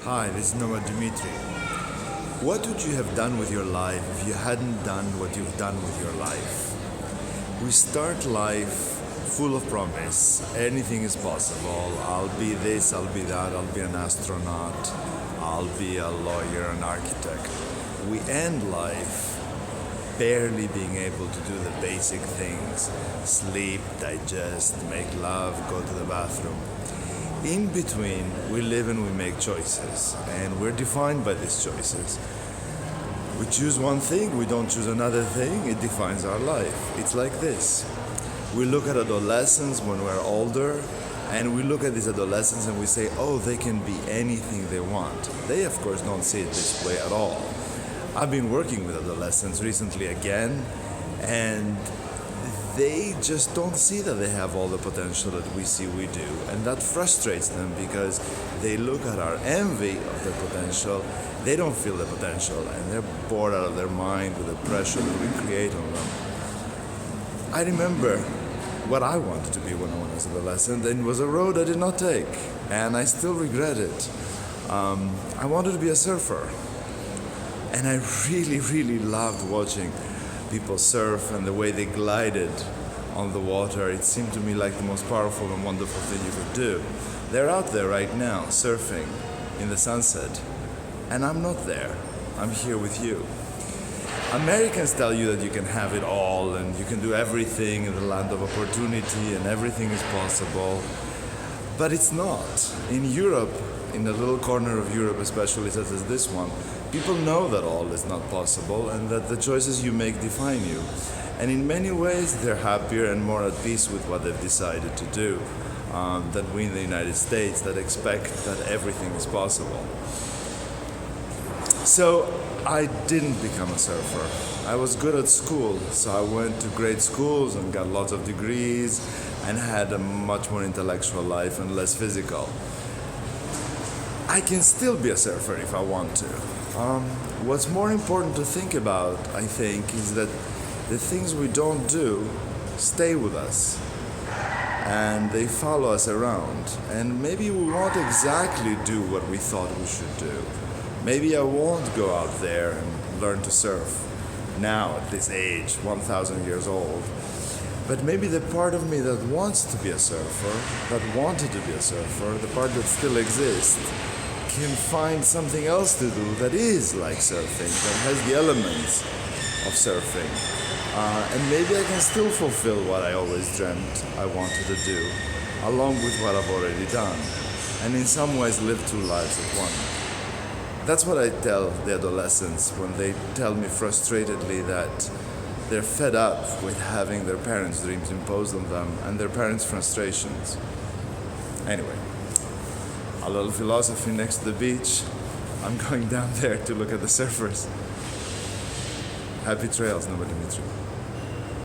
Hi, this is Noma Dimitri. What would you have done with your life if you hadn't done what you've done with your life? We start life full of promise. Anything is possible. I'll be this, I'll be that, I'll be an astronaut, I'll be a lawyer, an architect. We end life barely being able to do the basic things: sleep, digest, make love, go to the bathroom. In between, we live and we make choices, and we're defined by these choices. We choose one thing, we don't choose another thing, it defines our life. It's like this. We look at adolescents when we're older, and we look at these adolescents and we say, oh, they can be anything they want. They, of course, don't see it this way at all. I've been working with adolescents recently again, and they just don't see that they have all the potential that we see we do. And that frustrates them because they look at our envy of their potential, they don't feel the potential, and they're bored out of their mind with the pressure that we create on them. I remember what I wanted to be when I was an adolescent, and it was a road I did not take, and I still regret it. I wanted to be a surfer, and I really loved watching people surf and the way they glided on the water. It seemed to me like the most powerful and wonderful thing you could do. They're out there right now, surfing in the sunset, and I'm not there. I'm here with you. Americans tell you that you can have it all and you can do everything in the land of opportunity and everything is possible, but it's not. In Europe, in a little corner of Europe, especially such as this one, people know that all is not possible and that the choices you make define you. And in many ways, they're happier and more at peace with what they've decided to do than we in the United States that expect that everything is possible. So I didn't become a surfer. I was good at school, so I went to great schools and got lots of degrees and had a much more intellectual life and less physical. I can still be a surfer if I want to. What's more important to think about, I think, is that the things we don't do stay with us and they follow us around. And maybe we won't exactly do what we thought we should do. Maybe I won't go out there and learn to surf now at this age, 1,000 years old. But maybe the part of me that wants to be a surfer, that wanted to be a surfer, the part that still exists, can find something else to do that is like surfing, that has the elements of surfing. And maybe I can still fulfill what I always dreamt I wanted to do, along with what I've already done, and in some ways live two lives at once. That's what I tell the adolescents when they tell me frustratedly that they're fed up with having their parents' dreams imposed on them and their parents' frustrations. Anyway, a little philosophy next to the beach. I'm going down there to look at the surfers. Happy trails, Noma Dimitri.